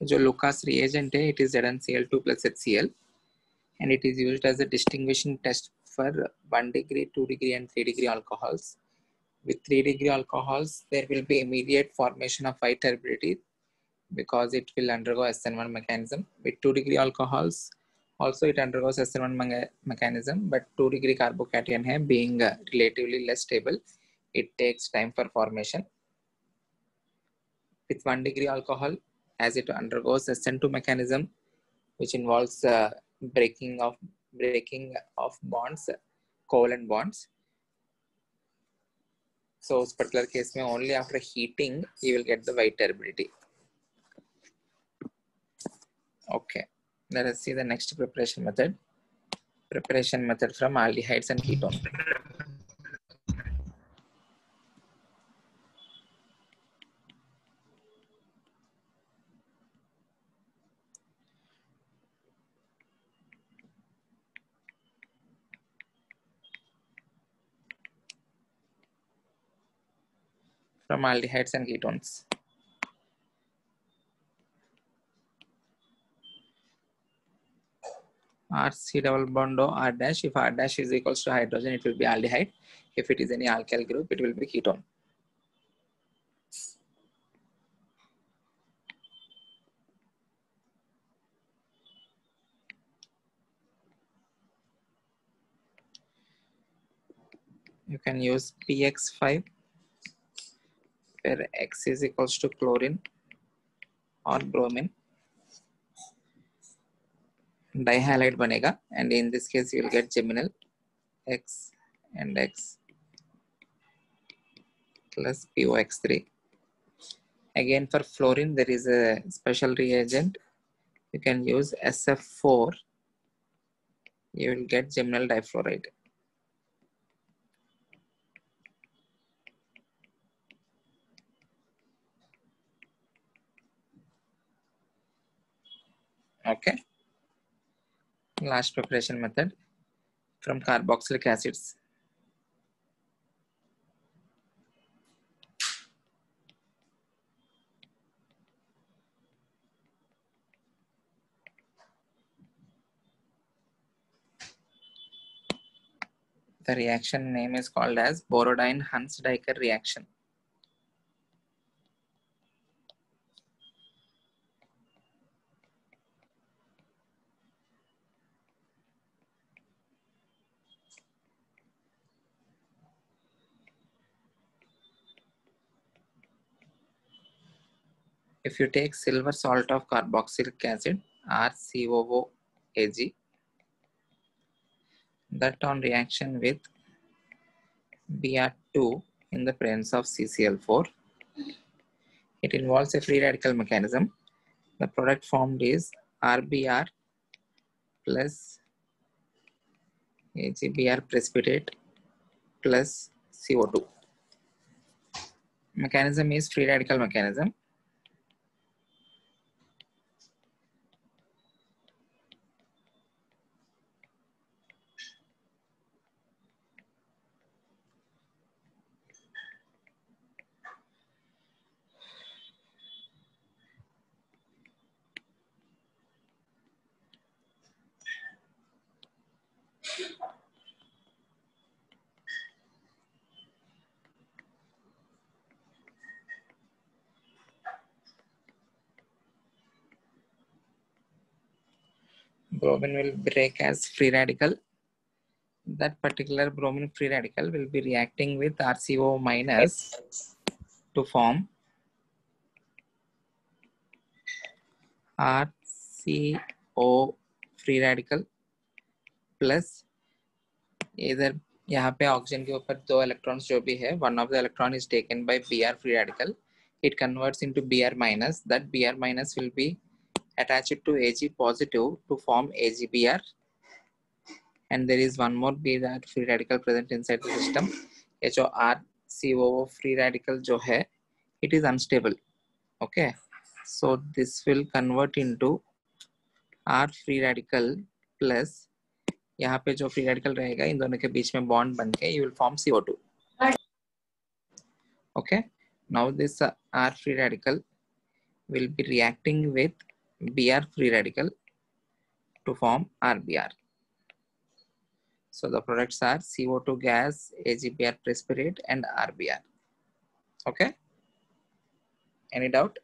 जो Lucas reagent है, it is ZnCl2 plus HCl, and it is used as a distinguishing test for 1 degree, 2 degree, and 3 degree alcohols. With 3 degree alcohols, there will be immediate formation of high turbidity because it will undergo SN1 mechanism. With 2 degree alcohols, also it undergoes SN1 mechanism, but 2 degree carbocation hai, being relatively less stable, it takes time for formation. With 1 degree alcohol, as it undergoes SN2 mechanism, which involves breaking of bonds, covalent bonds. So, this particular case, only after heating, you will get the white turbidity. Okay, let us see the next preparation method. Preparation method from aldehydes and ketones. From aldehydes and ketones. RC double bond O R dash. If R dash is equals to hydrogen, it will be aldehyde. If it is any alkyl group, it will be ketone. You can use PX5 where X is equals to chlorine or bromine. Dihalide banega, and in this case you will get geminal X and X plus POX3. Again for fluorine there is a special reagent. You can use SF4. You will get geminal difluoride. Okay. Last preparation method from carboxylic acids. The reaction name is called as Borodine-Hunsdiecker reaction. If you take silver salt of carboxylic acid, RCOOAg, that on reaction with Br2 in the presence of CCl4, it involves a free radical mechanism. The product formed is RBr plus AgBr precipitate plus CO2. Mechanism is free radical mechanism. Bromine will break as free radical. That particular bromine free radical will be reacting with RCO minus to form RCO free radical plus either यहाँ पे oxygen के ऊपर 2 electrons जो भी है, one of the electron is taken by Br free radical. It converts into Br minus. That Br minus will be attached to Ag positive to form AgBr. And there is one more Br free radical present inside the system. जो RCOO free radical जो है, it is unstable. Okay, so this will convert into R free radical plus यहाँ पे जो free radical रहेगा इन दोनों के बीच में bond बन के you will form CO2. Okay, now this R free radical will be reacting with Br free radical to form RBr. So the products are CO2 gas, AgBr precipitate, and RBr. Okay. Any doubt?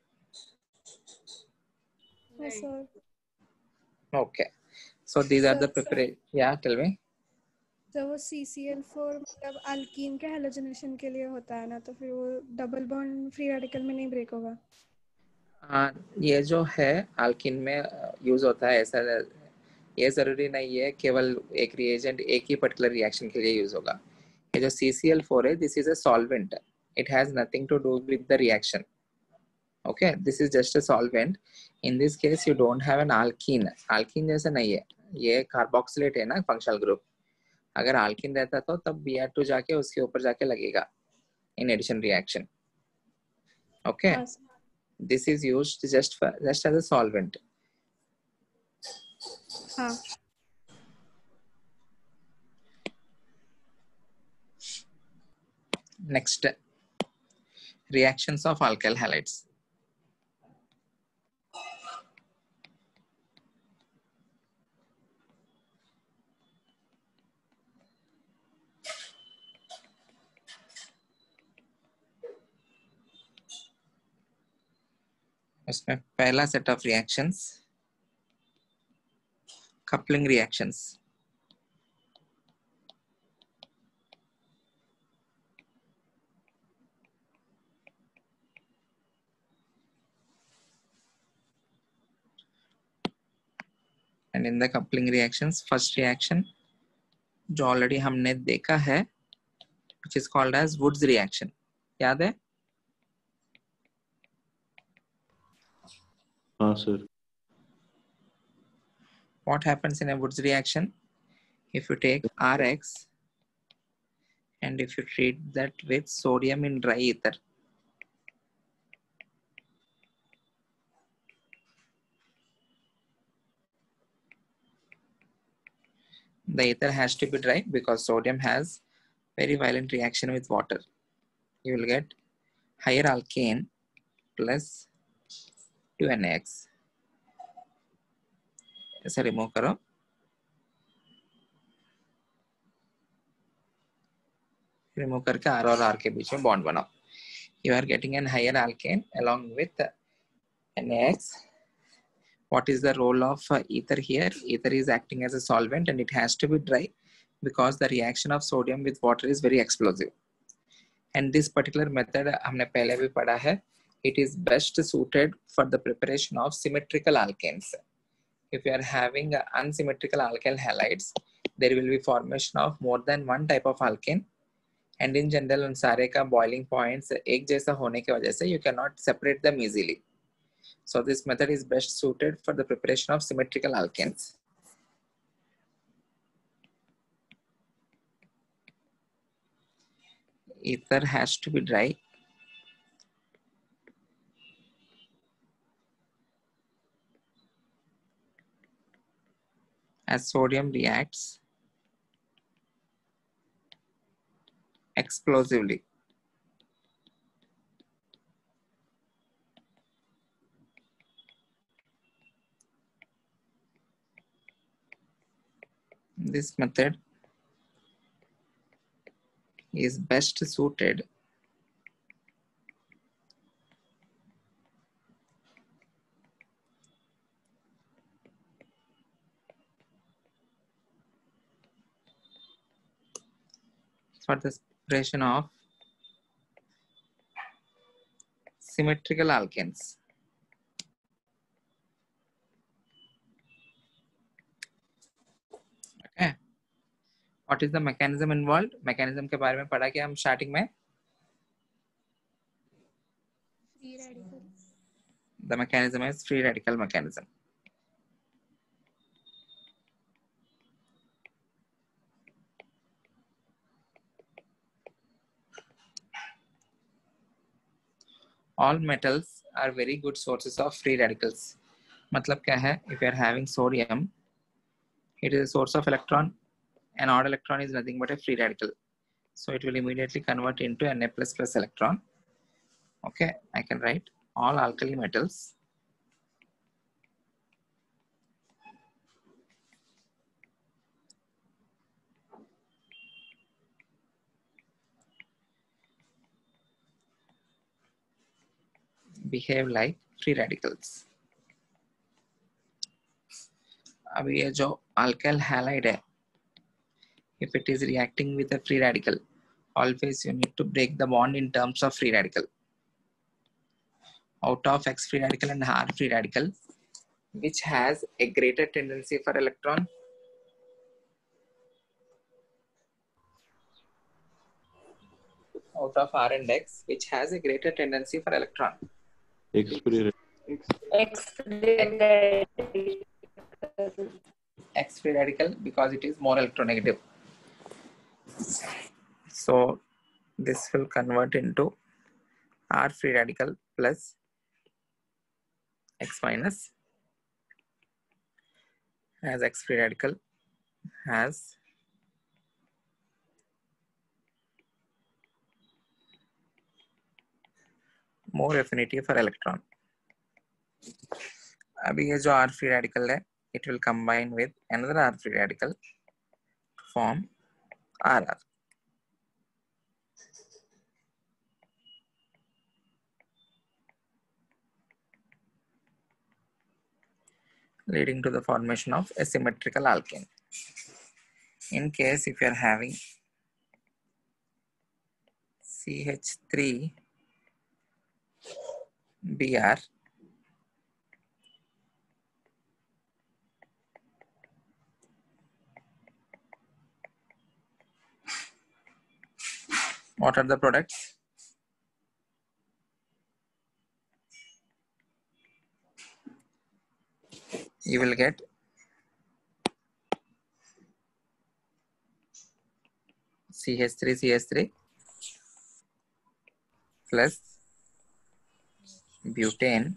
Yes, sir. Okay. So these are Sir, the preparation. Yeah, tell me. जब वो CCl4 मतलब alkyne के halogenation के लिए होता है ना, तो फिर वो डबल बॉन्ड फ्री रेडिकल में नहीं ब्रेक होगा? ये जो है अल्कीन में यूज होता है, ऐसा ये जरूरी नहीं है केवल एक रिएजेंट एक ही पर्टिकुलर रिएक्शन के लिए यूज होगा. ये जो CCl4 है, this is a solvent. It has nothing to do with the reaction. Okay, this is just a solvent. In this case you don't have an alkene. Alkene जैसा नहीं है, ये कार्बोक्सिलेट है ना फंक्शनल ग्रुप. अगर alkene रहता तो तब Br2 जाके उसके ऊपर जाके लगेगा in addition reaction. Okay, this is used just as a solvent. हाँ. Next, reactions of alkyl halides. इसमें पहला set of reactions coupling reactions. And in the coupling reactions, first reaction जो ऑलरेडी हमने देखा है, which is called as Woods reaction. याद है? हाँ sir. What happens in a Woods reaction? If you take Rx and if you treat that with sodium in dry ether, the ether has to be dry because sodium has very violent reaction with water. You will get higher alkane plus 2NaX. इसे remove करो. Remove करके R और R के बीच में bond बनाओ. You are getting an higher alkane along with NaX. What is the role of ether here? Ether is acting as a solvent and it has to be dry because the reaction of sodium with water is very explosive. And this particular method हमने पहले भी पढ़ा है. It is best suited for the preparation of symmetrical alkanes. If you are having unsymmetrical alkyl halides, there will be formation of more than one type of alkane. And in general, उन सारे का boiling points एक जैसा होने की वजह से you cannot separate them easily. So this method is best suited for the preparation of symmetrical alkanes. Ether has to be dry. As sodium reacts explosively. This method is best suited for the preparation of symmetrical alkanes. Okay. What is the mechanism involved? Mechanism के बारे में पढ़ा क्या हम starting में? Free radical. The mechanism is free radical mechanism. All metals are very good sources of free radicals. मतलब क्या है? If you are having sodium, it is a source of electron. An odd electron is nothing but a free radical. So it will immediately convert into Na++ electron. Okay, I can write all alkali metals behave like free radicals. अब ये जो alkyl halide है, if it is reacting with a free radical, always you need to break the bond in terms of free radical. Out of X free radical and R free radical, which has a greater tendency for electron? Out of R and X, which has a greater tendency for electron? X free X free radical, because it is more electronegative. So this will convert into R free radical plus X minus, as X free radical has more affinity for electron. अभी ये जो R free radical है, it will combine with another R free radical to form RR. Leading to the formation of a symmetrical alkane. In case if you are having CH3 Br what are the products? You will get CH3 plus butane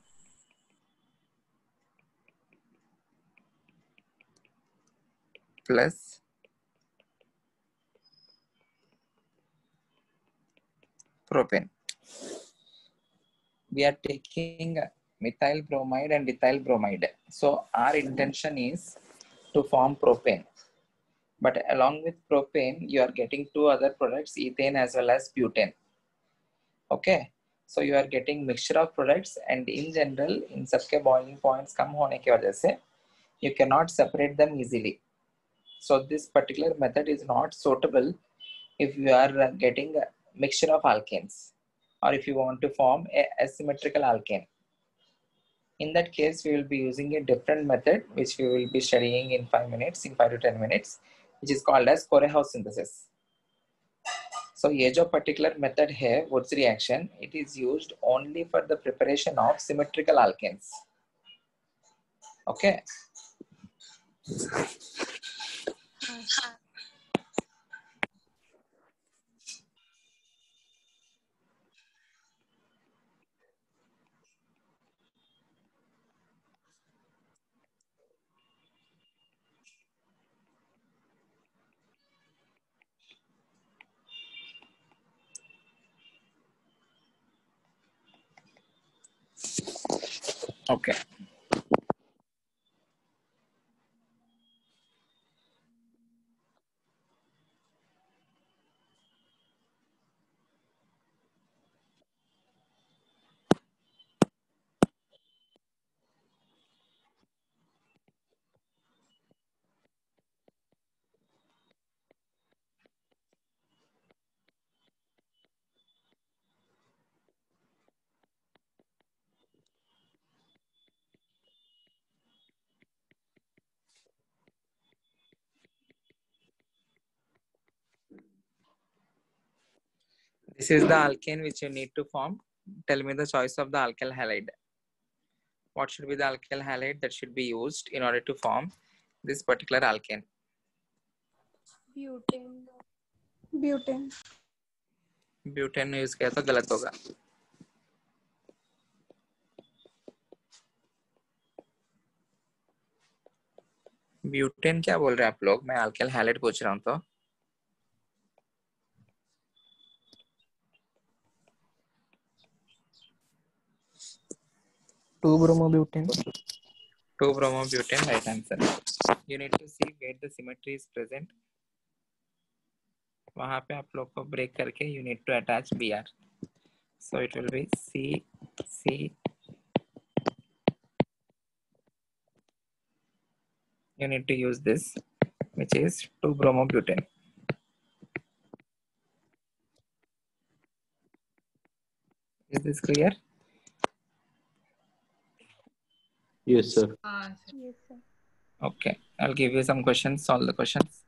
plus propane. We are taking methyl bromide and ethyl bromide. So our intention is to form propane. But along with propane, you are getting two other products, ethane as well as butane. Okay. So you are getting mixture of products, and in general, in सबके boiling points कम होने की वजह से you cannot separate them easily. So this particular method is not suitable if you are getting a mixture of alkanes, or if you want to form a asymmetrical alkane. In that case, we will be using a different method, which we will be studying in 5 minutes, in 5 to 10 minutes, which is called as Korehouse synthesis. So ये जो particular method है, Woods reaction, it is used only for the preparation of symmetrical alkanes. Okay. Okay. This is the alkane which you need to form. Tell me the choice of the alkyl halide. What should be the alkyl halide that should be used in order to form this particular alkane? Butane. Butane. Butane use किया तो गलत होगा. Butane क्या बोल रहे हैं आप लोग? मैं अल्काइल हैलाइड पूछ रहा हूँ. तो 2-bromobutane. 2-bromobutane, right answer. You need to see where the symmetry is present. वहां पे आप लोग को ब्रेक करके you need to attach Br. So it will be C. You need to use this, which is 2-bromobutane. Is this clear? Yes, sir. Yes, sir. Okay, I'll give you some questions. Solve the questions.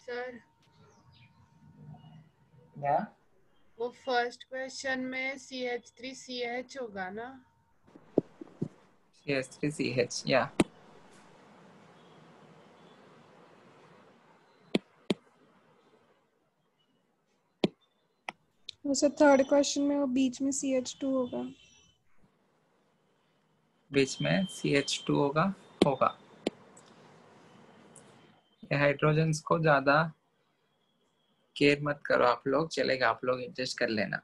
Sir Yeah. वो first question में CH3CH होगा ना? CH3CH. Yeah. वैसे third question में वो बीच में CH2 होगा. बीच में CH2 होगा. ये हाइड्रोजन्स को ज्यादा केयर मत करो आप लोग, चलेगा, आप लोग एडजस्ट कर लेना.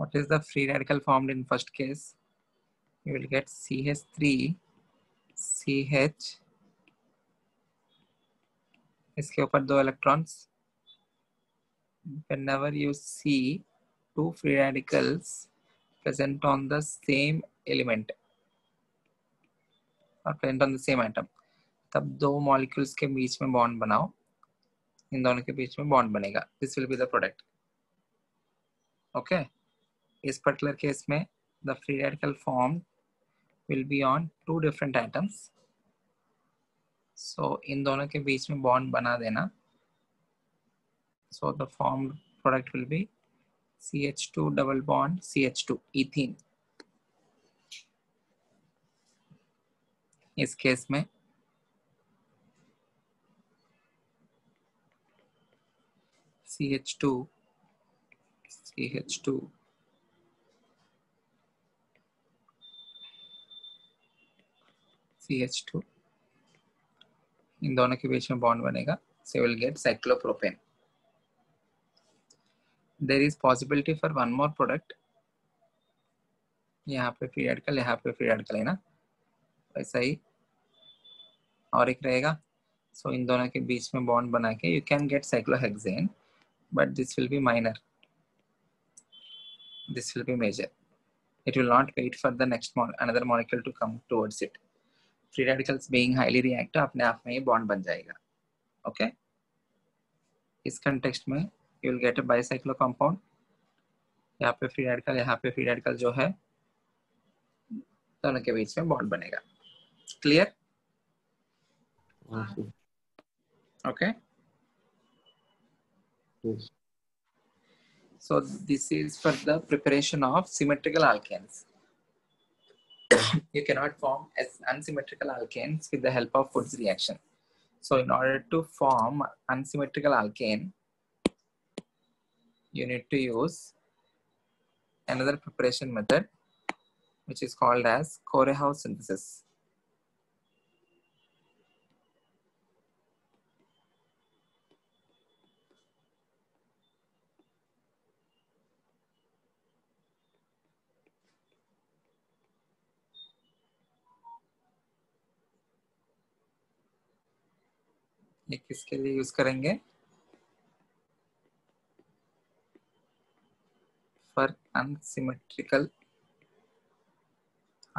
What is the free radical formed in first case? You will get CH3 CH, इसके ऊपर 2 electrons. Whenever you see 2 free radicals present on the same element or present on the same atom, तब 2 molecules के बीच में bond बनाओ. इन दोनों के बीच में bond बनेगा. This will be the product. Okay. इस particular case में the free radical formed will be on 2 different atoms. So इन दोनों के बीच में bond बना देना. So the formed product will be CH2 double bond CH2 ethene. इस case में CH2 CH2 CH2 इन दोनों के बीच में बॉन्ड बनेगा, so we'll get cyclopropane. There is possibility for one more product. यहाँ पे फ्री रेडिकल, यहाँ पे फ्री रेडिकल है ना, वैसा ही और एक रहेगा. So इन दोनों के बीच में बॉन्ड बना के you can get cyclohexane, but this will be minor. This will be major. It will not wait for the next another molecule to come towards it. Free radicals being highly reactive, अपने आप में ही bond बन जाएगा. Okay? इस context में you will get a bicyclo compound. यहाँ पे free radical, यहाँ पे फ्री रेडिकल जो है दोनों के बीच में बॉन्ड बनेगा. Clear? Okay. Yes. So this is for the preparation of symmetrical alkanes. You cannot form unsymmetrical alkanes with the help of Woods reaction. So in order to form unsymmetrical alkane, you need to use another preparation method, which is called as Korehouse synthesis. ये किसके लिए use करेंगे? For unsymmetrical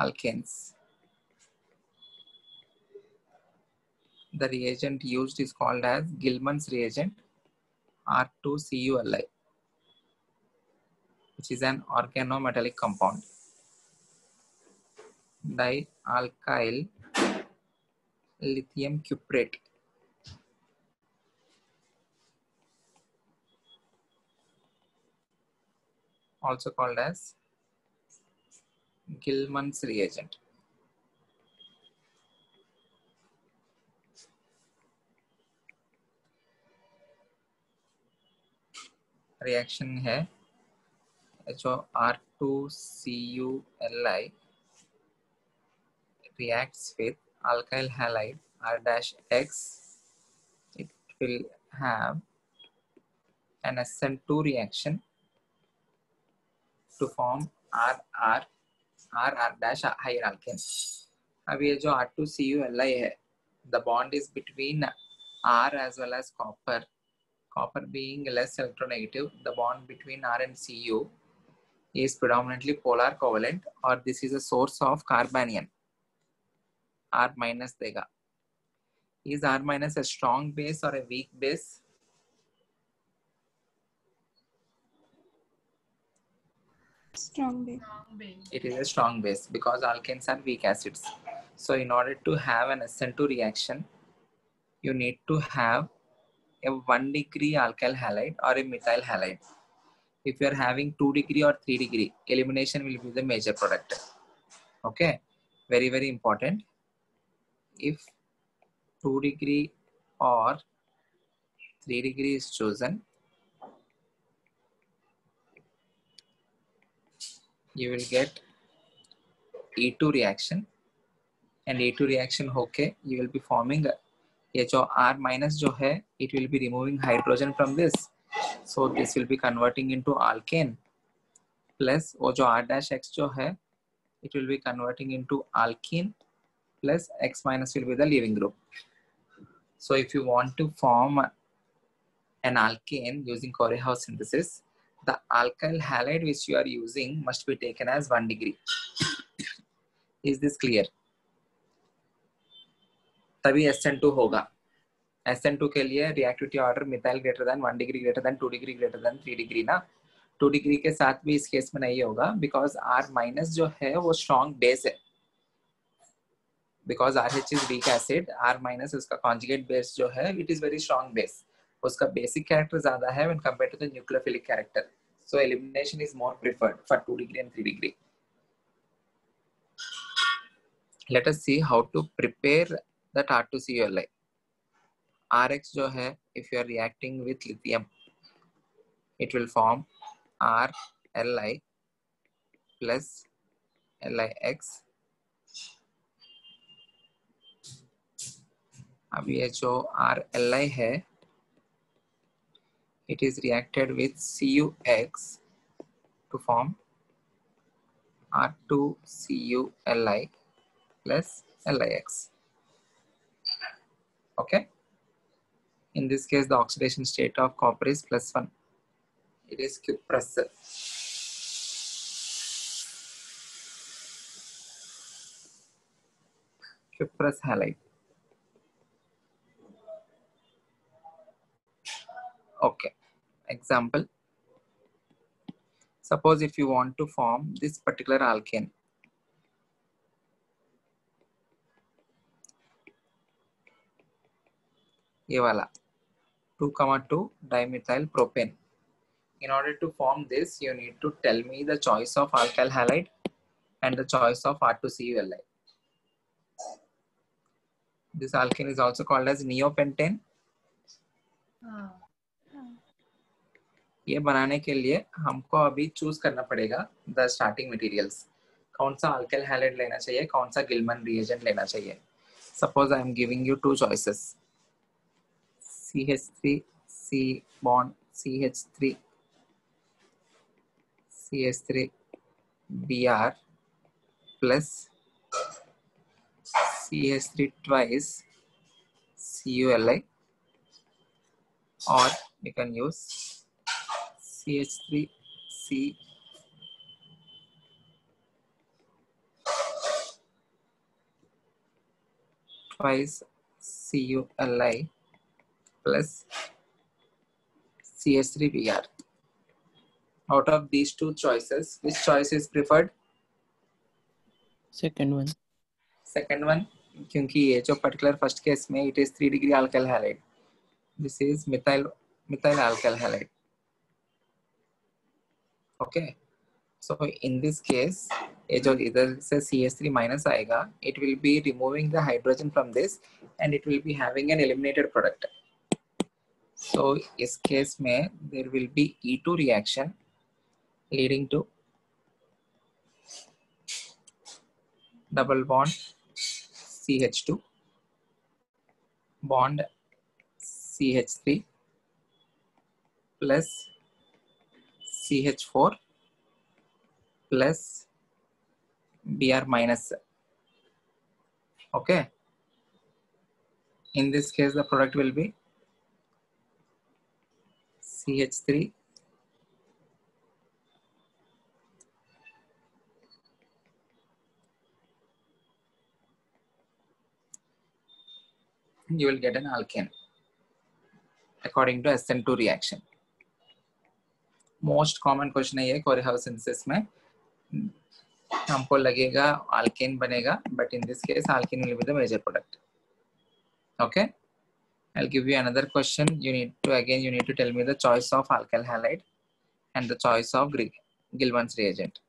alkanes. The reagent used is called as Gilman's reagent, R2CuLi, which is an organometallic compound. Dialkyl lithium cuprate. Also called as Gilman's reagent. Reaction है जो R2CuLi reacts with alkyl halide R-X. It will have an SN2 reaction to form RR higher alkane. अब ये जो R2CuLi है, the bond is between R as well as copper. Copper being less electronegative, the bond between R and Cu is predominantly polar covalent, or this is a source of carbanion. R minus देगा. Is R minus a strong base or a weak base? Strong base. It is a strong base because alkanes are weak acids. So in order to have an SN2 reaction, you need to have a 1 degree alkyl halide or a methyl halide. If you are having 2 degree or 3 degree, elimination will be the major product. Okay, very, very important. If 2 degree or 3 degree is chosen, you will get E2 reaction, and E2 reaction होके you will be forming ये जो R minus जो है, it will be removing hydrogen from this, so this will be converting into alkane, plus वो जो R-X जो है, it will be converting into alkene, plus X minus will be the leaving group. So if you want to form an alkane using Korehouse synthesis, the alkyl halide which you are using must be taken as 1 degree. Is this clear? तभी SN2 होगा. SN2 के लिए reactivity order methyl greater than 1 degree greater than 2 degree greater than 3 degree ना. 2 degree के साथ भी इस case में नहीं होगा because R minus जो है वो strong base है. Because RH is weak acid, R minus उसका conjugate base जो है, it is very strong base. उसका basic character ज़्यादा है when compared to the nucleophilic character. So elimination is more preferred for 2 degree and 3 degree. Let us see how to prepare that R2CuLi. Rx जो है, if you are reacting with lithium, it will form RLi plus LiX. अब ये जो RLi है, it is reacted with CuX to form R2CuLi plus LiX. Okay. In this case, the oxidation state of copper is +1. It is cuprous. Cuprous halide. Okay. Example. Suppose if you want to form this particular alkane, ये वाला 2,2 dimethyl propane. In order to form this, you need to tell me the choice of alkyl halide and the choice of R2CuLi. This alkane is also called as neopentane. ये बनाने के लिए हमको अभी choose करना पड़ेगा द स्टार्टिंग मटेरियल्स. कौन सा अल्काइल हैलाइड लेना चाहिए, कौन सा गिलमन रिएजेंट लेना चाहिए. Suppose I am giving you two choices, CH3 C bond CH3 CH3 Br plus CH3 twice CuLi, or you can use CH3C twice CuLi plus CH3Br. Out of these two choices, which choice is preferred? Second one. Second one, क्योंकि ये जो particular first case में it is 3 degree alkyl halide. This is methyl alkyl halide. Okay. So in this case, ये जो इधर से CH3 minus आएगा, it will be removing the hydrogen from this and it will be having an eliminated product. So इस case में there will be E2 reaction leading to double bond CH2 bond CH3 plus CH4 plus Br minus. Okay. In this case, the product will be CH3 you will get an alkane according to SN2 reaction. Most common question है ये Corey-House synthesis में हमको लगेगा alkane बनेगा, but in this case alkane will be the major product. Okay, I'll give you another question. You need to tell me the choice of alkyl halide and the choice of Gilman's reagent.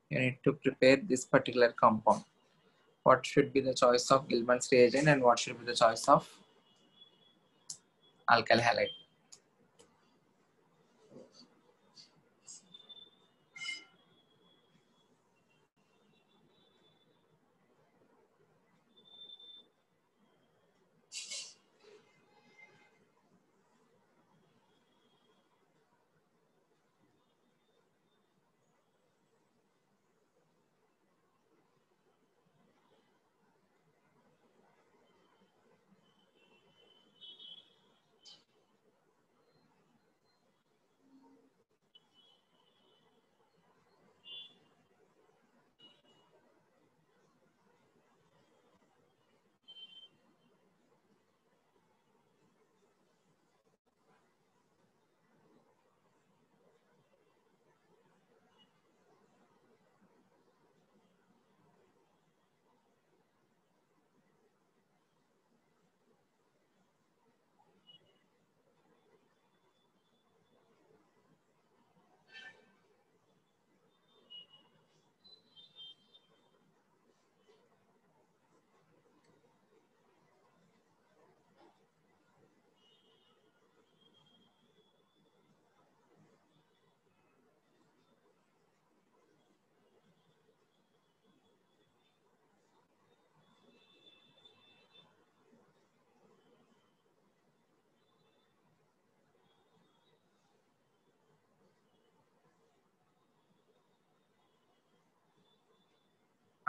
You need to prepare this particular compound. What should be the choice of Gilman's reagent and what should be the choice of alkyl halide?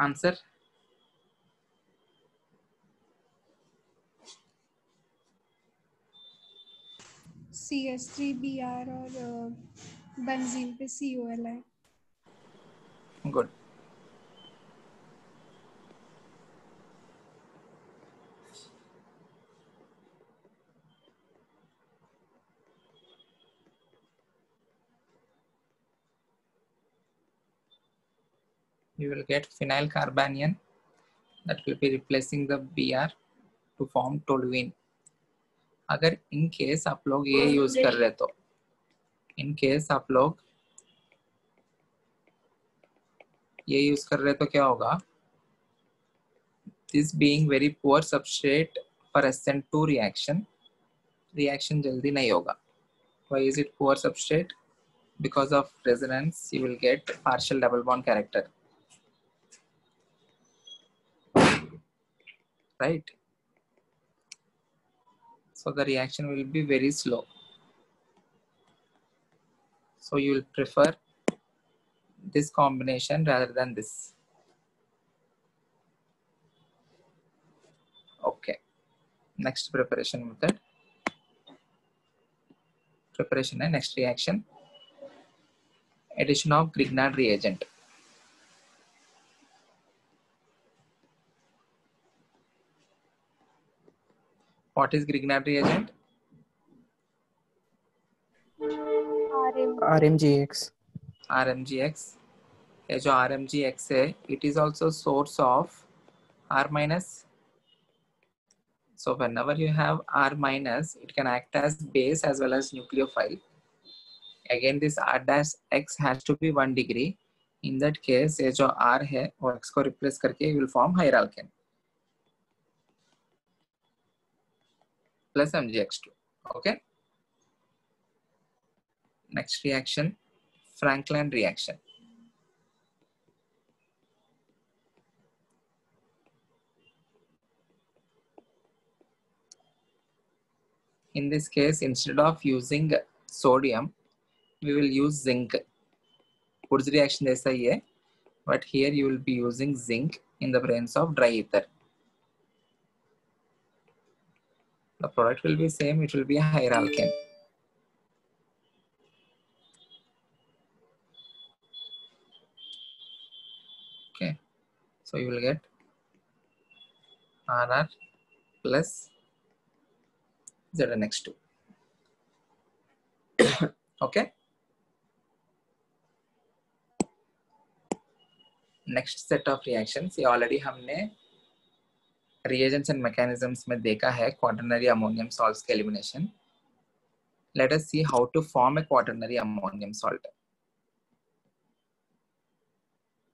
Answer CH3Br और benzene पे COL है. Good. You will get phenyl carbanion that will be replacing the Br to form toluene. अगर in case आप लोग ये use कर रहे तो इन केस आप लोग ये यूज कर रहे तो क्या होगा? This being very poor substrate for SN2 reaction जल्दी नहीं होगा. Why is it poor substrate? Because of resonance you will get partial double bond character, right? So the reaction will be very slow. So you will prefer this combination rather than this. Okay. Next preparation method. Preparation and next reaction. Addition of Grignard reagent. What is Grignard reagent? RMGX. RMGX. ये जो RMGX है, it is also source of R minus. So whenever you have R minus, it can act as base as well as nucleophile. Again, this R dash X has to be 1 degree. In that case, ये जो R है, वो X को replace करके will form hieralkane plus MgX2. Okay. Next reaction, Franklin reaction. In this case, instead of using sodium, we will use zinc. Woods reaction जैसा ही है, but here you will be using zinc in the presence of dry ether. The product will be same, it will be a hieralkane. Okay, so you will get RR plus ZnX2. Okay. Next set of reactions, ये already हमने reagents and mechanisms में देखा है quaternary ammonium salts के elimination. Let us see how to form a quaternary ammonium salt.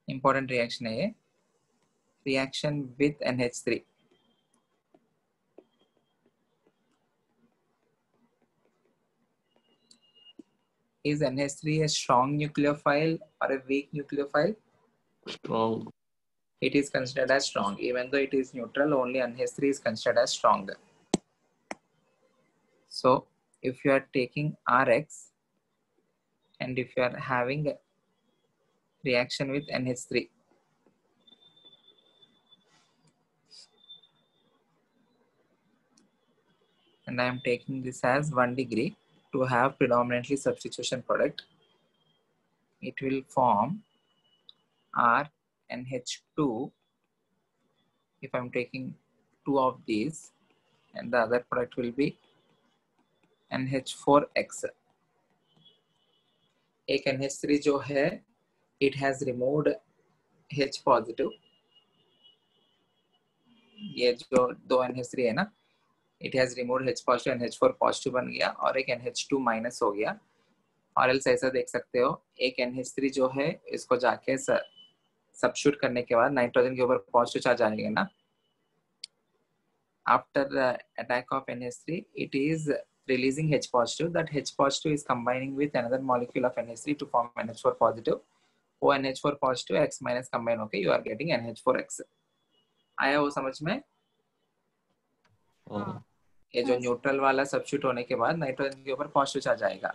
Important reaction है ये. Reaction with NH3. Is NH3 a strong nucleophile or a weak nucleophile? Strong. It is considered as strong. Even though it is neutral, only NH3 is considered as strong. So if you are taking RX and if you are having a reaction with NH3, and I am taking this as 1 degree to have predominantly substitution product, it will form RNH2 if I am taking 2 of these, and the other product will be NH4X. एक NH3 जो है, it has removed H positive. ये जो दो NH3 है ना, it has removed H positive and H4 positive बन गया और एक NH2 minus हो गया. और else ऐसा देख सकते हो, एक NH3 जो है इसको जाके substitute करने के बाद नाइट्रोजन के ऊपर पॉजिटिव चार्ज आएगा ना. After the attack of NH3, it is releasing H positive. That H positive is combining with another molecule of NH3 to form NH4 positive. वो NH4 positive X minus combine होके you are getting NH4X. आया वो समझ में? ये जो neutral वाला substitute होने के बाद नाइट्रोजन के ऊपर पॉजिटिव चार्ज आएगा.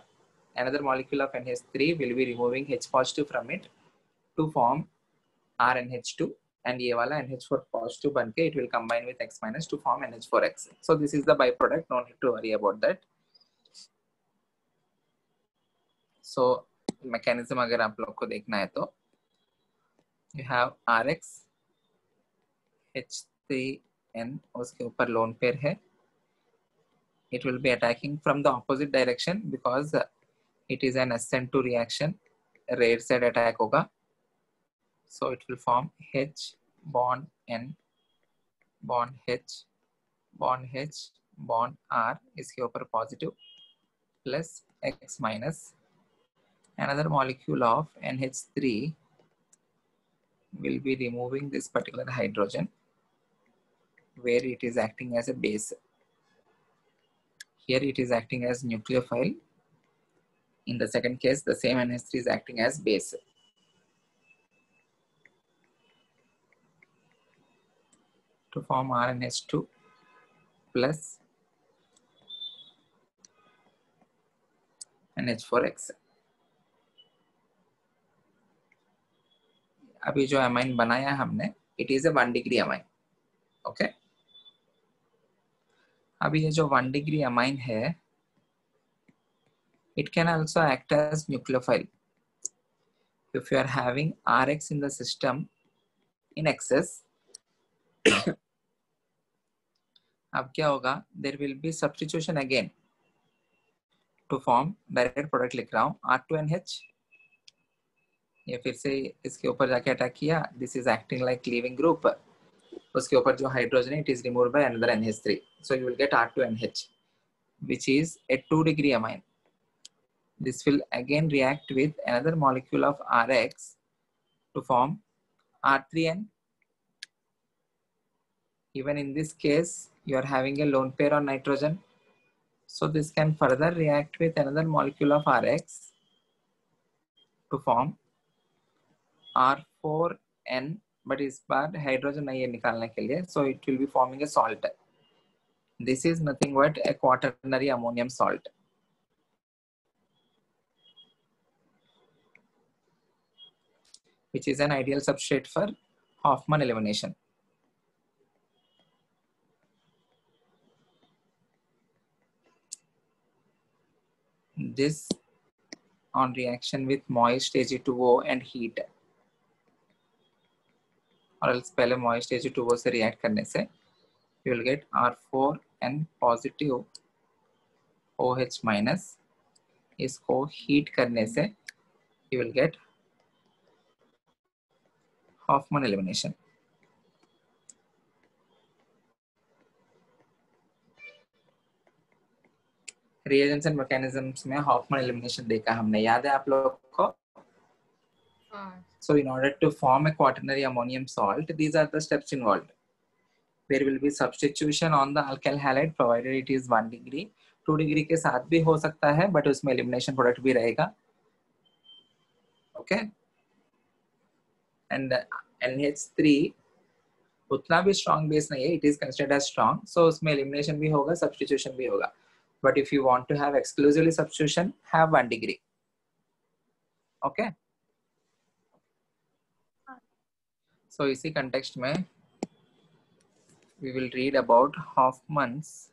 Another molecule of NH3 will be removing H positive from it to form RNH2 and ये वाला NH4 positive बन के it will combine with X minus to form NH4X. So this is the byproduct. No need to worry about that. So mechanism अगर आप लोग को देखना है तो you have RX H3N उसके ऊपर lone pair है. It will be attacking from the opposite direction because it is an SN2 reaction. Rare side attack होगा. So it will form H bond N bond H bond H bond R इसके ऊपर positive plus X minus. Another molecule of NH3 will be removing this particular hydrogen where it is acting as a base. Here it is acting as nucleophile. In the second case, the same NH3 is acting as base. To form RNH2 plus NH4X. अभी जो amine बनाया हमने, it is a 1 degree amine. Okay? अभी ये जो 1 degree amine है, it can also act as nucleophile. If you are having RX in the system in excess, अब क्या होगा? There will be substitution again to form direct product लिख रहा हूँ R2NH. ये फिर से इसके ऊपर जाके अटैक किया. This is acting like leaving group. उसके ऊपर जो हाइड्रोजन है, it is removed by another NH3. So you will get R2NH, which is a 2 degree amine. This will again react with another molecule of RX to form R3N. Even in this case, you are having a lone pair on nitrogen. So this can further react with another molecule of RX to form R4N, but इस बार hydrogen नहीं है निकालने के लिए, so it will be forming a salt. This is nothing but a quaternary ammonium salt. Which is an ideal substrate for Hofmann elimination. This on reaction with moist Ag2O and heat, or else पहले moist Ag2O से react करने से you will get R4N positive OH minus. इसको heat करने से you will get Hofmann elimination. Reagents and mechanisms में Hofmann elimination देखा हमने, याद है आप लोग को? So in order to form a quaternary ammonium salt, these are the steps involved. There will be substitution on the alkyl halide provided it is 1 degree. 2 degree के साथ भी हो सकता है, but उसमें elimination product भी रहेगा. Okay? And NH3 उतना भी strong base नहीं है, it is considered as strong. So उसमें elimination भी होगा, substitution भी होगा. But if you want to have exclusively substitution, have 1 degree. Okay? So इसी context में we will read about Hofmann's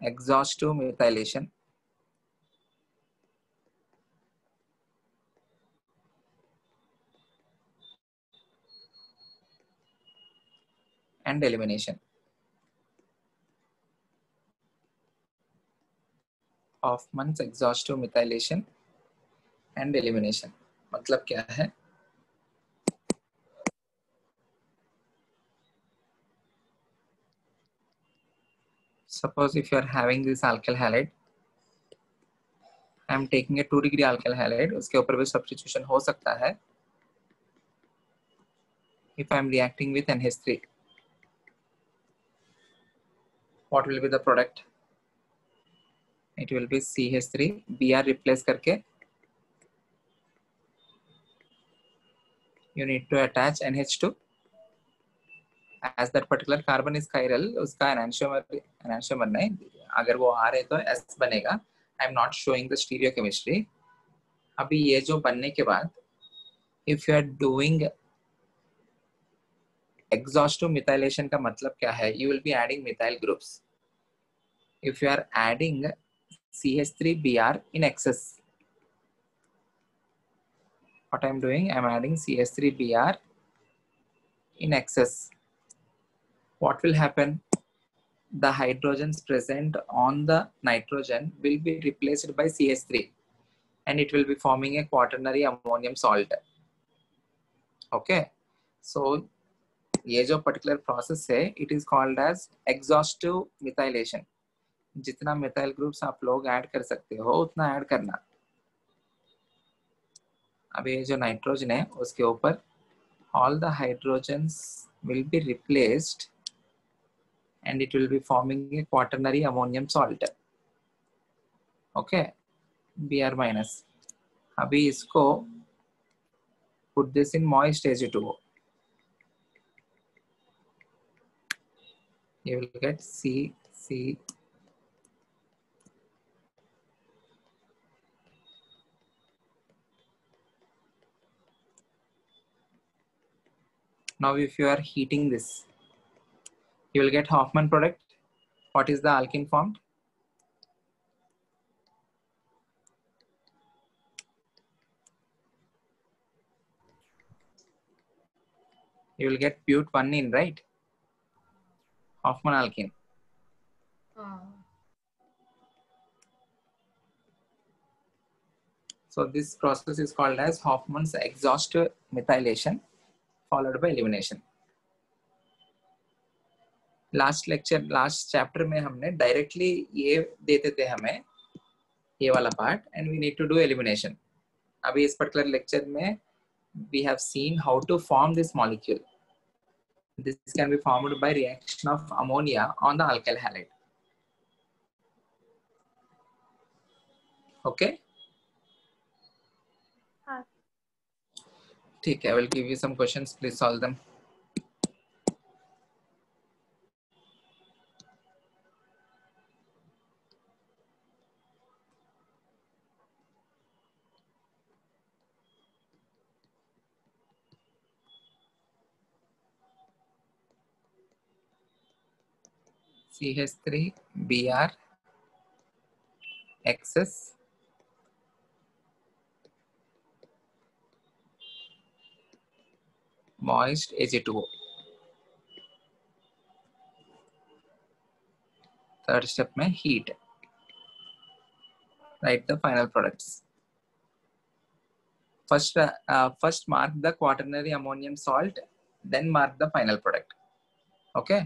exhaustive methylation and elimination. Hofmann's exhaustive methylation and elimination. मतलब क्या है? Suppose if you are having this alkyl halide, I am taking a 2 degree alkyl halide, उसके ऊपर भी substitution हो सकता है. If I am reacting with NH3, what will be the product? It will be CH3, Br replace करके you need to attach NH2. As that particular carbon is chiral, उसका enantiomer नहीं, अगर वो R है तो S बनेगा. I am not showing the stereochemistry. अभी ये जो बनने के बाद if you are doing exhaustive methylation का मतलब क्या है? You will be adding methyl groups. If you are adding CH3Br in excess, what I am doing? I am adding CH3Br in excess. What will happen? The hydrogens present on the nitrogen will be replaced by CH3 and it will be forming a quaternary ammonium salt. Okay, so ये जो particular process है it is called as exhaustive methylation. जितना methyl groups आप लोग add कर सकते हो उतना ऐड करना. अब ये जो नाइट्रोजन है उसके ऊपर all the hydrogens will be replaced and it will be forming a quaternary ammonium salt. Okay, Br minus. अभी इसको put this in moist Ag2O. You will get C. Now if you are heating this, you will get Hoffman product. What is the alkene formed? You will get but1 right? Hoffman alkene. So this process is called as Hoffman's exhaustive methylation followed by elimination. Last chapter में हमने directly ये देते थे हमें ये वाला part and we need to do elimination. अभी इस पर्टिकुलर लेक्चर में we have seen how to form this molecule. This can be formed by reaction of ammonia on the alkyl halide. Okay? ठीक है, I will give you some questions. Please solve them. CH3Br excess moist Ag2O. Third step में heat. Write the final products. First mark the quaternary ammonium salt, then mark the final product. Okay.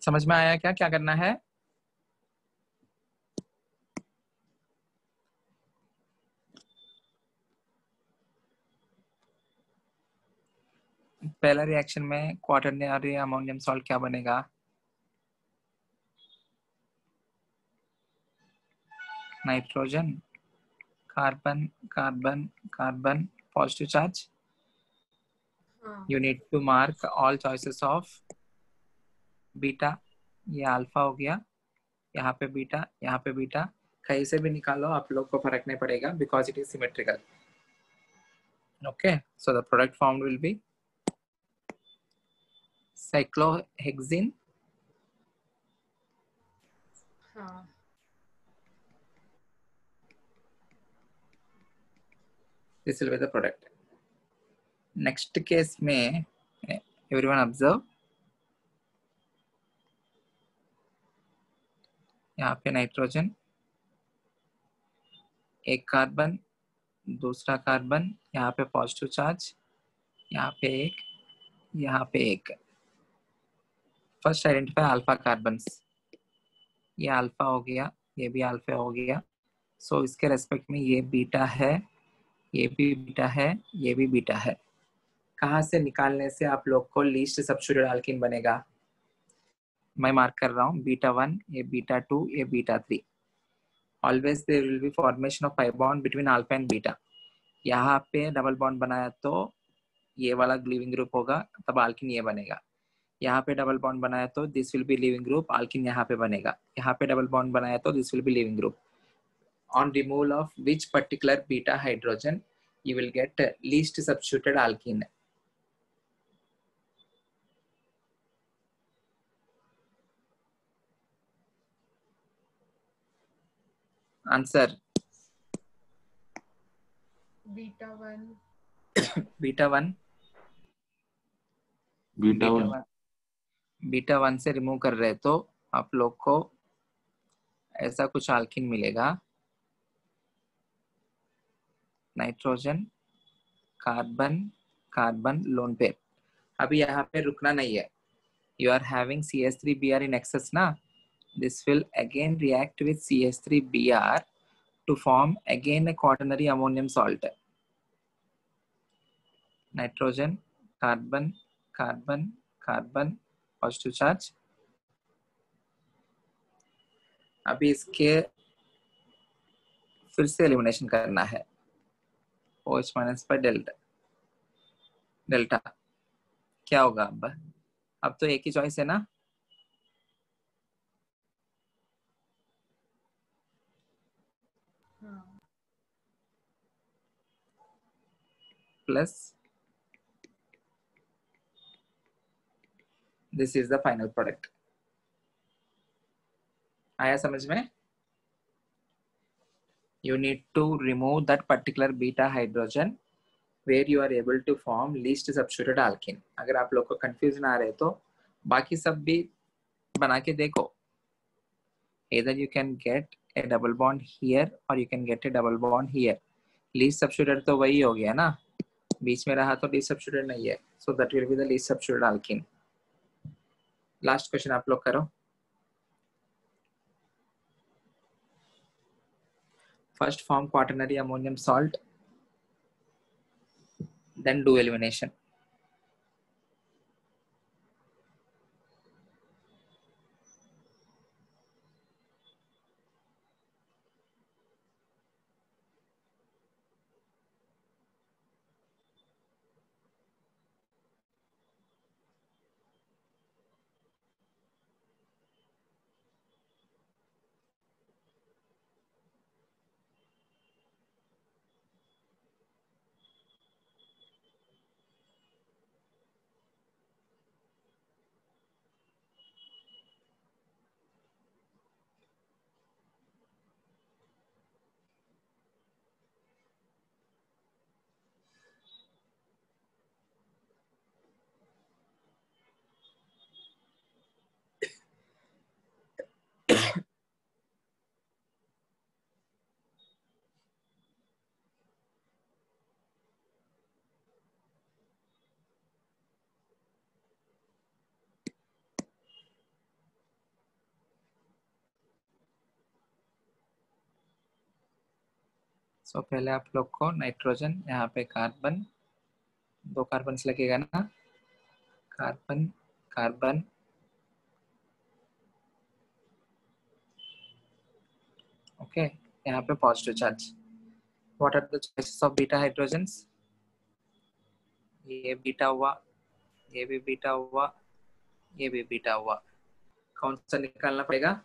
समझ में आया क्या क्या करना है? पहला reaction में क्वाटरनरी अमोनियम सॉल्ट क्या बनेगा? Nitrogen, carbon, carbon, carbon, positive charge. हाँ You need to mark all choices of beta. ये अल्फा हो गया, यहाँ पे बीटा, यहाँ पे बीटा. कहीं से भी निकालो, आप लोग को फर्क नहीं पड़ेगा because it is symmetrical. Okay, so the product formed will be cyclohexene. हाँ This will be the product. Next case में everyone observe. यहाँ पे नाइट्रोजन, एक कार्बन, दूसरा कार्बन, यहाँ पे पॉजिटिव चार्ज, यहाँ पे एक, यहाँ पे एक. First identify alpha carbons. ये अल्फा हो गया, ये भी अल्फा हो गया. सो इसके रेस्पेक्ट में ये बीटा है, ये भी बीटा है, ये भी बीटा है. कहाँ से निकालने से आप लोग को लीस्ट सब्स्टिट्यूटेड अल्कीन बनेगा? मैं मार्क कर रहा हूँ बीटा 1, ये बीटा 2, ये beta 3. Always there will be formation of pi bond between alpha and beta. यहाँ पे डबल बॉन्ड बनाया तो ये वाला लीविंग ग्रुप होगा, तब अल्कीन ये बनेगा. यहाँ पे डबल बॉन्ड बनाया तो this will be leaving group, alkyne यहाँ पे बनेगा. यहाँ पे डबल बॉन्ड बनाया तो this will be leaving group. On removal of which particular beta hydrogen you will get least substituted alkene. Answer. Beta 1. Beta 1. Beta 1 से रिमूव कर रहे तो आप लोग को ऐसा कुछ अल्कीन मिलेगा. Nitrogen, carbon, carbon, lone pair. अभी यहाँ पे रुकना नहीं है. You are having CH3Br in excess ना? This will again react with CH3Br to form again a quaternary ammonium salt. Nitrogen, carbon, carbon, carbon, positive charge. अभी इसके फिर से एलिमिनेशन करना है. OH माइनस पर डेल्टा. डेल्टा क्या होगा अब तो एक ही चॉइस है ना? हाँ plus this is the final product. आया समझ में? You need to remove that particular beta hydrogen where you are able to form least substituted alkene। अगर आप लोग को कंफ्यूजन आ रहे तो बाकी सब भी बना के देखो। Either you can get a double bond here or you can get a double bond here। least substituted तो वही हो गया ना, बीच में रहा तो least substituted नहीं है, so that will be the least substituted alkene। Last question आप लोग करो। First form quaternary ammonium salt, then do elimination। सो पहले आप लोग को नाइट्रोजन, यहाँ पे कार्बन, 2 कार्बन लगेगा ना, कार्बन कार्बन, ओके यहाँ पे positive charge. What are the choices of beta hydrogens? ये बीटा हुआ, ये भी बीटा हुआ, ये भी बीटा हुआ। कौन सा निकालना पड़ेगा?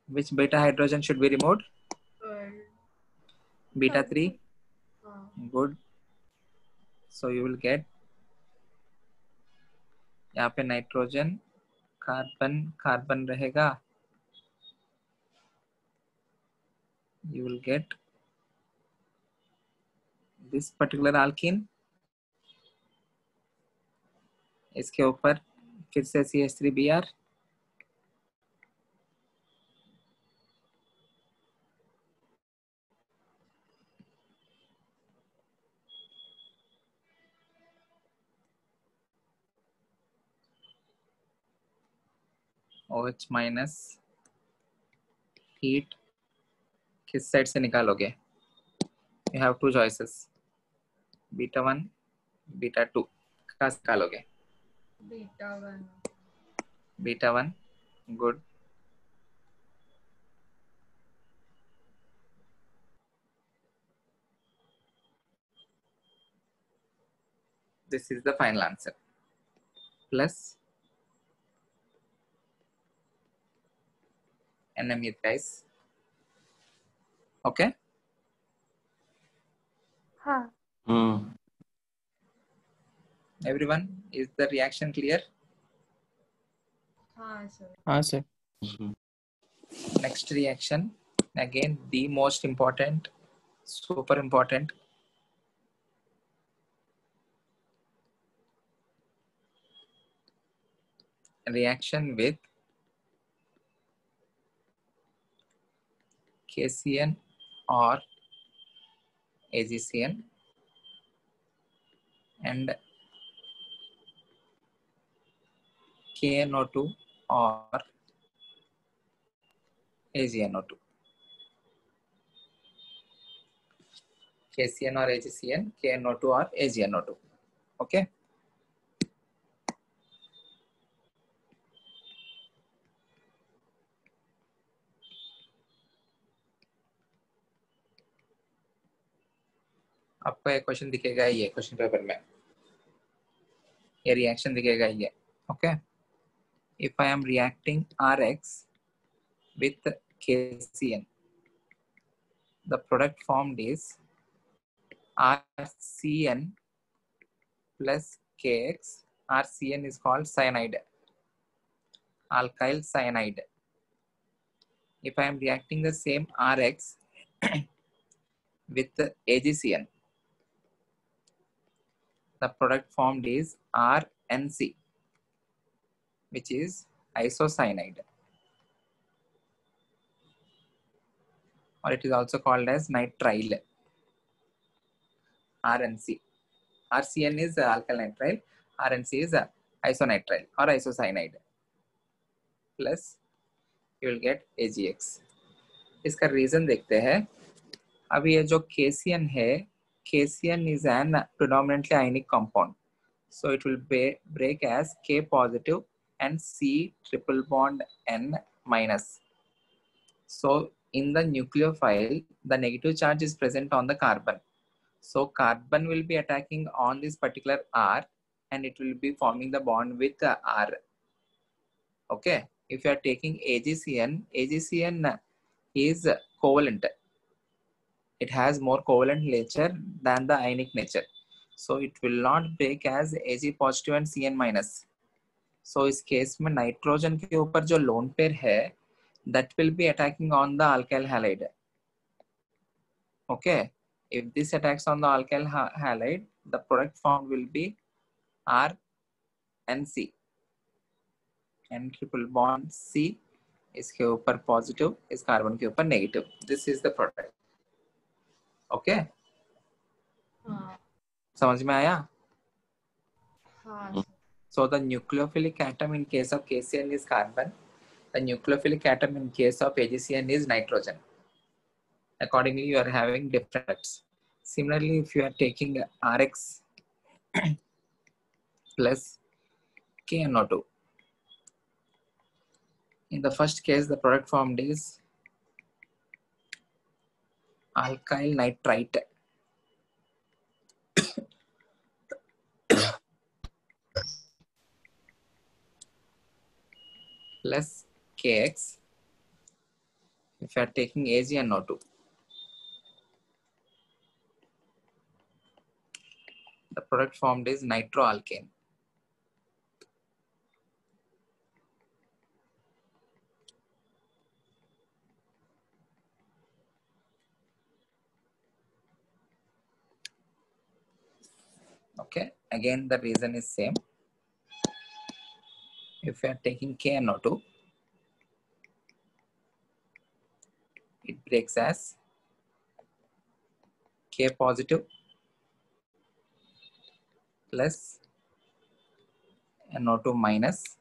Which beta hydrogen should be removed? Beta 3. हाँ Good. So you will get यहाँ पे नाइट्रोजन, कार्बन कार्बन रहेगा, you will get this particular alkene। इसके ऊपर फिर से CH3Br, OH माइनस, हीट किस साइड से निकालोगे? You have 2 choices, beta 1, beta 2। कहाँ से निकालोगे? Beta 1। Beta 1, good. This is the final answer, plus NME guys, okay? हाँ Everyone, is the reaction clear? हाँ सर। हाँ sir. Next reaction, again the most important, super important, reaction with KCN or AgCN and KNO2 or AgNO2। KCN or AgCN, KNO2 or AgNO2, okay? आपको एक question दिखेगा ये question paper में, ये reaction दिखेगा ये, okay? If I am reacting Rx with KCN. The product formed is RCN plus KX. RCN is called cyanide, alkyl cyanide. If I am reacting the same RX with AgCN, the product formed is RNC, which is isocyanide, or it is also called as nitrile. RNC. RCN is alkyl nitrile, RNC is isonitrile or isocyanide. Plus you will get AgX. इसका reason देखते हैं. अभी ये जो KCN है, KCN is an predominantly ionic compound, so it will break as K positive and C triple bond N minus. So in the nucleophile, the negative charge is present on the carbon. So carbon will be attacking on this particular R and it will be forming the bond with R. Okay. If you are taking AgCN, AgCN is covalent. It has more covalent nature than the ionic nature. So it will not break as Ag positive and Cn minus. So इस case में nitrogen के ऊपर जो lone pair है, that will be attacking on the alkyl halide. Okay. If this attacks on the alkyl halide, the product formed will be RNC. N triple bond C इसके ऊपर positive, इस carbon के ऊपर negative. This is the product. Okay. हाँ समझ में आया? हाँ So the nucleophilic atom in case of KCN is carbon. The nucleophilic atom in case of AgCN is nitrogen. Accordingly, you are having different products. Similarly, if you are taking RX plus KNO2, in the first case, the product formed is alkyl nitrite plus KX. If you are taking AgNO2, the product formed is nitroalkane. Okay, again the reason is same. If you are taking KNO2, it breaks as K positive plus NO2 minus.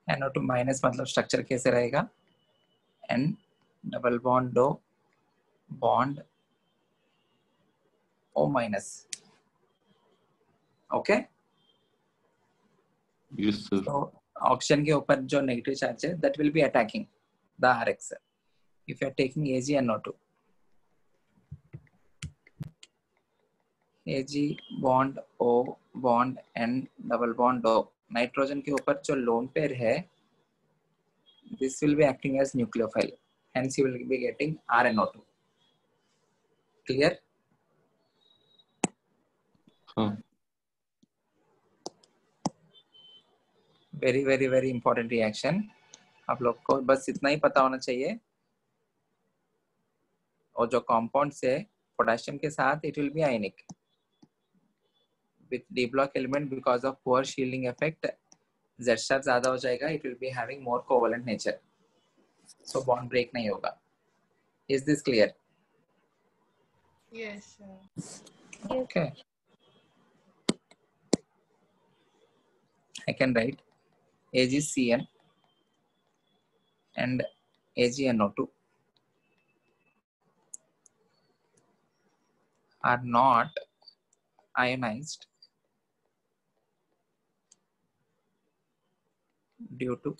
NO2 minus मतलब structure कैसे रहेगा? N double bond O bond O minus. Okay. Yes, sir. So oxygen के ऊपर जो negative charge है, that will be attacking the RX. If you are taking AgNO2, Ag bond O bond N double bond O, nitrogen के ऊपर जो lone pair है, this will be acting as nucleophile. Hence you will be getting RNO2. Clear? हाँ. Very very very important reaction. आप लोग को बस इतना ही पता होना चाहिए. और जो कंपाउंड से पोटेशियम के साथ it will be ionic with D block element because of poor shielding effect. Z star ज्यादा हो जाएगा, it will be having more covalent nature, so bond break नहीं होगा. Is this clear? yes sir. Okay. I can write AgCN and AgNO2 are not ionized due to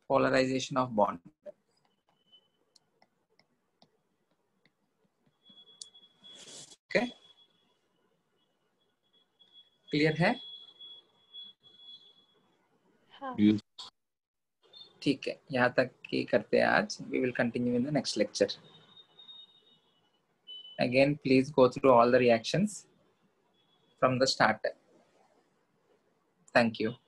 polarization of bond. Okay, clear है? हाँ. Yes. ठीक है, यहाँ तक ही करते हैं आज. We will continue in the next lecture. Again, please go through all the reactions from the start. Thank you.